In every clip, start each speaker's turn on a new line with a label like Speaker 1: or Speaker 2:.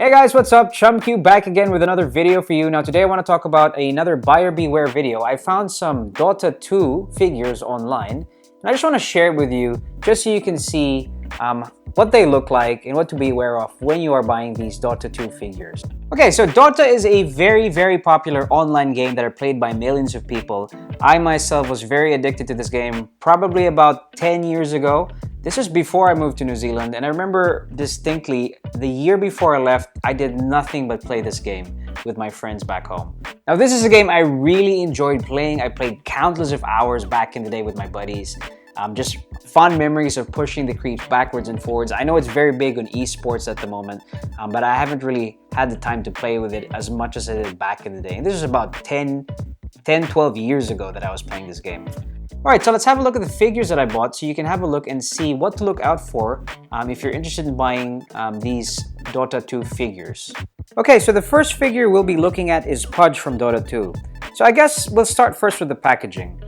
Speaker 1: Hey guys, what's up? chumq back again with another video for you. Now today I want to talk about another buyer beware video. I found some Dota 2 figures online and I just want to share it with you just so you can see what they look like and what to be aware of when you are buying these Dota 2 figures. Okay, so Dota is a very popular online game that are played by millions of people. I myself was very addicted to this game probably about 10 years ago. This was before I moved to New Zealand, and I remember distinctly the year before I left, I did nothing but play this game with my friends back home. Now this is a game I really enjoyed playing. I played countless of hours back in the day with my buddies. Just fun memories of pushing the creeps backwards and forwards. I know it's very big on esports at the moment, but I haven't really had the time to play with it as much as I did back in the day. And this was about 12 years ago that I was playing this game. Alright, so let's have a look at the figures that I bought so you can have a look and see what to look out for if you're interested in buying these Dota 2 figures. Okay, so the first figure we'll be looking at is Pudge from Dota 2. So I guess we'll start first with the packaging.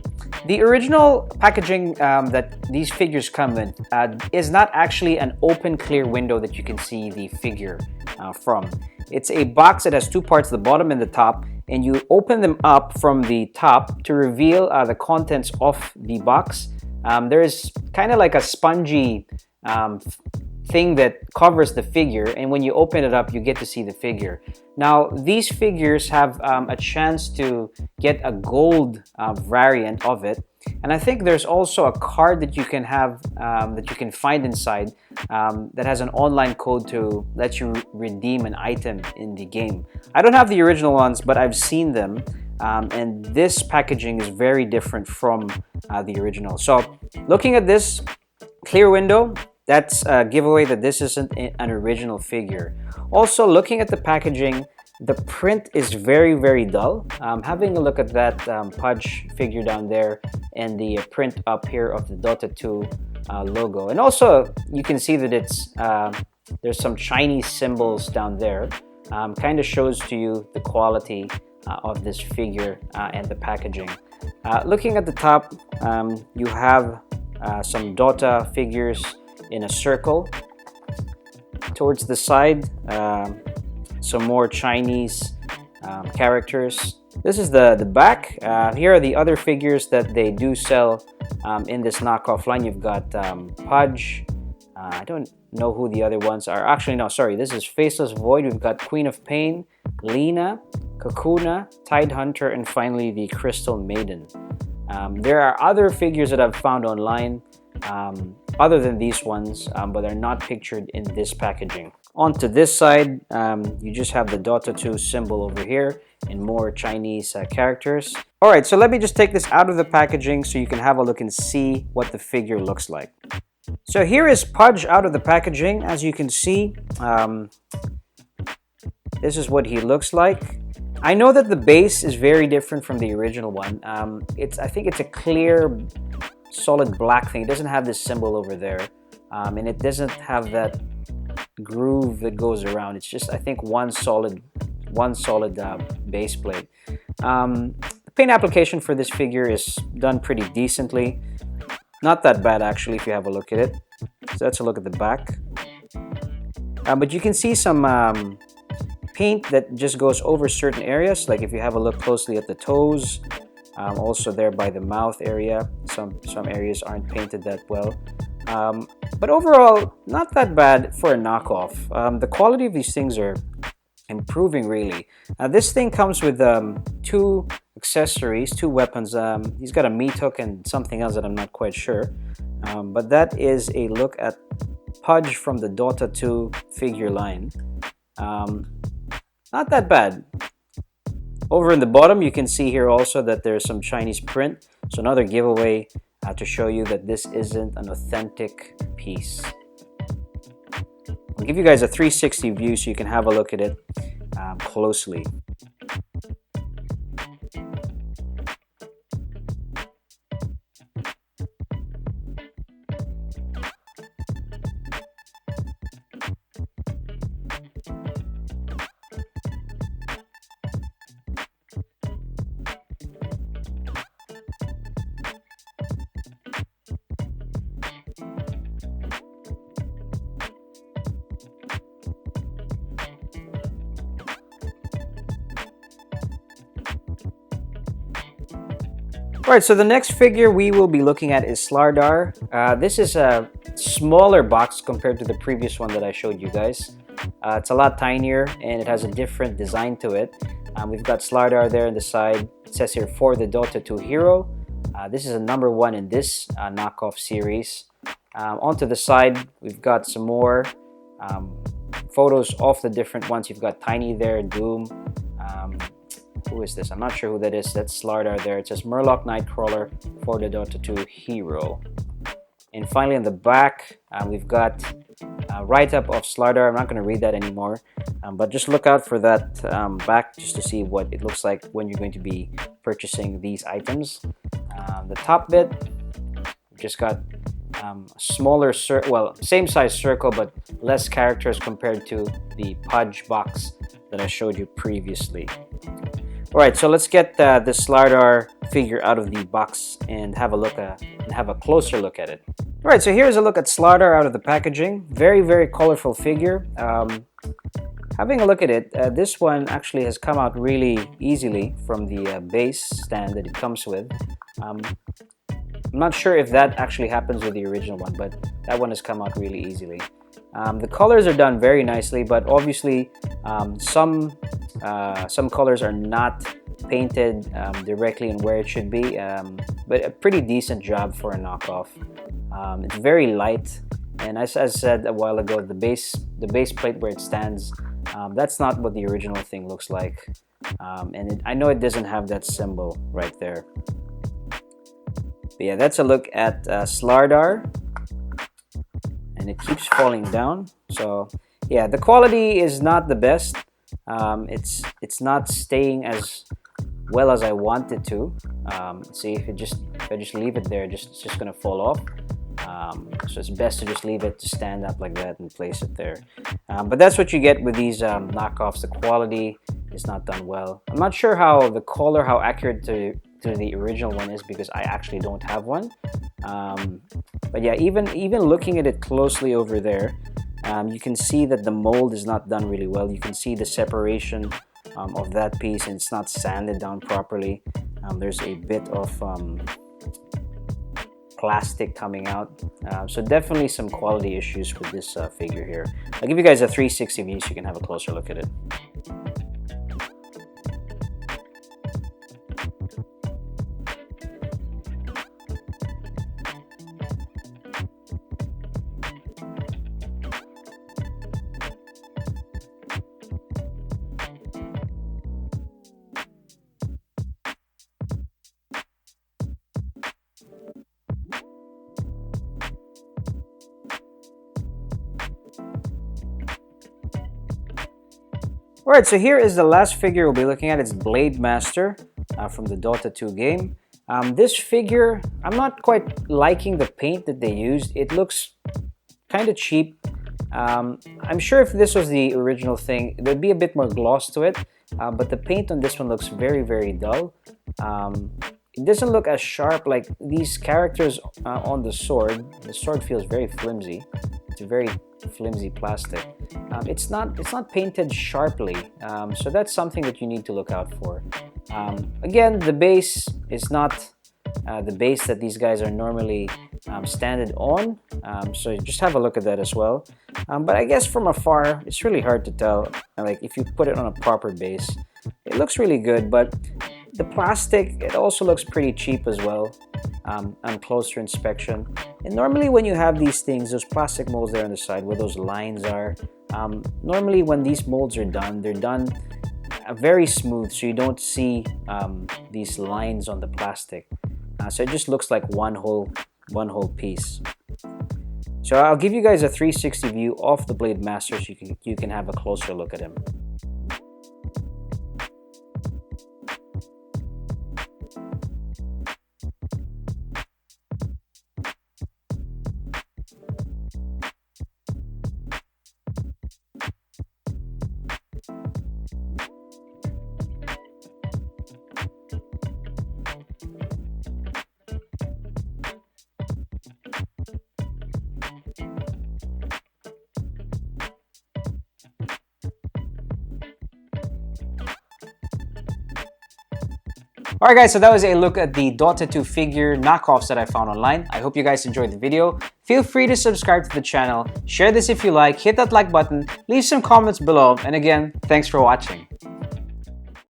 Speaker 1: The original packaging that these figures come in is not actually an open clear window that you can see the figure from. It's a box that has two parts, the bottom and the top, and you open them up from the top to reveal the contents of the box. There is kind of like a spongy thing that covers the figure, and when you open it up you get to see the figure. Now these figures have a chance to get a gold variant of it, and I think there's also a card that you can have that you can find inside that has an online code to let you redeem an item in the game. I don't have the original ones, but I've seen them, and this packaging is very different from the original. So looking at this clear window, that's a giveaway that this isn't an original figure. Also, looking at the packaging, the print is very dull. Having a look at that Pudge figure down there and the print up here of the Dota 2 logo. And also, you can see that it's there's some Chinese symbols down there. Kind of shows to you the quality of this figure and the packaging. Looking at the top, you have some Dota figures in a circle. Towards the side, some more Chinese characters. This is the back. Here are the other figures that they do sell in this knockoff line. You've got Pudge. I don't know who the other ones are. Actually, no, sorry. This is Faceless Void. We've got Queen of Pain, Lina, Kakuna, Tide Hunter, and finally the Crystal Maiden. There are other figures that I've found online other than these ones, but they're not pictured in this packaging. Onto this side, you just have the Dota 2 symbol over here and more Chinese characters. Alright, so let me just take this out of the packaging so you can have a look and see what the figure looks like. So here is Pudge out of the packaging. As you can see, this is what he looks like. I know that the base is very different from the original one. I think it's a clear, solid black thing. It doesn't have this symbol over there, and it doesn't have that groove that goes around. It's just, I think, one solid base plate. The paint application for this figure is done pretty decently. Not that bad actually if you have a look at it. So let's look at the back. But you can see some paint that just goes over certain areas, like if you have a look closely at the toes, also there by the mouth area. Some areas aren't painted that well. But overall, not that bad for a knockoff. The quality of these things are improving really. This thing comes with two accessories, two weapons. He's got a meat hook and something else that I'm not quite sure. But that is a look at Pudge from the Dota 2 figure line. Not that bad. Over in the bottom, you can see here also that there's some Chinese print. So another giveaway to show you that this isn't an authentic piece. I'll give you guys a 360 view so you can have a look at it closely. Alright, so the next figure we will be looking at is Slardar. This is a smaller box compared to the previous one that I showed you guys. It's a lot tinier and it has a different design to it. We've got Slardar there on the side. It says here for the Dota 2 hero. This is a #1 in this knockoff series. Onto the side, we've got some more photos of the different ones. You've got Tiny there, Doom. Who is this? I'm not sure who that is. That's Slardar there. It says Murloc Nightcrawler for the Dota 2 hero. And finally on the back, we've got a write-up of Slardar. I'm not going to read that anymore, but just look out for that back just to see what it looks like when you're going to be purchasing these items. The top bit, we've just got a smaller, well, same size circle, but less characters compared to the Pudge box that I showed you previously. Alright, so let's get the Slardar figure out of the box and have a closer look at it. Alright, so here's a look at Slardar out of the packaging. Very, very colorful figure. Having a look at it, this one actually has come out really easily from the base stand that it comes with. I'm not sure if that actually happens with the original one, but that one has come out really easily. The colors are done very nicely, but obviously some colors are not painted directly in where it should be, but a pretty decent job for a knockoff. It's very light, and as I said a while ago, the base plate where it stands, that's not what the original thing looks like, and I know it doesn't have that symbol right there. But yeah, that's a look at Slardar. And it keeps falling down. So yeah, the quality is not the best. It's not staying as well as I want it to. See, if I just leave it there, it's just gonna fall off. So it's best to just leave it to stand up like that and place it there. But that's what you get with these knockoffs. The quality is not done well. I'm not sure how the color, how accurate to the original one is, because I actually don't have one. But yeah, even looking at it closely over there, you can see that the mold is not done really well. You can see the separation of that piece, and it's not sanded down properly. There's a bit of plastic coming out, so definitely some quality issues with this figure here. I'll give you guys a 360 view so you can have a closer look at it. Alright, so here is the last figure we'll be looking at. It's Blademaster from the Dota 2 game. This figure, I'm not quite liking the paint that they used. It looks kind of cheap. I'm sure if this was the original thing, there'd be a bit more gloss to it, but the paint on this one looks very, very dull. It doesn't look as sharp like these characters on the sword. The sword feels very flimsy. It's a very flimsy plastic. It's not painted sharply, so that's something that you need to look out for. Again, the base is not the base that these guys are normally standard on, so just have a look at that as well. But I guess from afar, it's really hard to tell. Like if you put it on a proper base, it looks really good, but the plastic, it also looks pretty cheap as well on closer inspection. And normally when you have these things, those plastic molds there on the side where those lines are, normally when these molds are done, they're done very smooth, so you don't see these lines on the plastic. So it just looks like one whole piece. So I'll give you guys a 360 view of the Blademaster so you can have a closer look at him. Alright guys, so that was a look at the Dota 2 figure knockoffs that I found online. I hope you guys enjoyed the video. Feel free to subscribe to the channel, share this if you like, hit that like button, leave some comments below, and again, thanks for watching.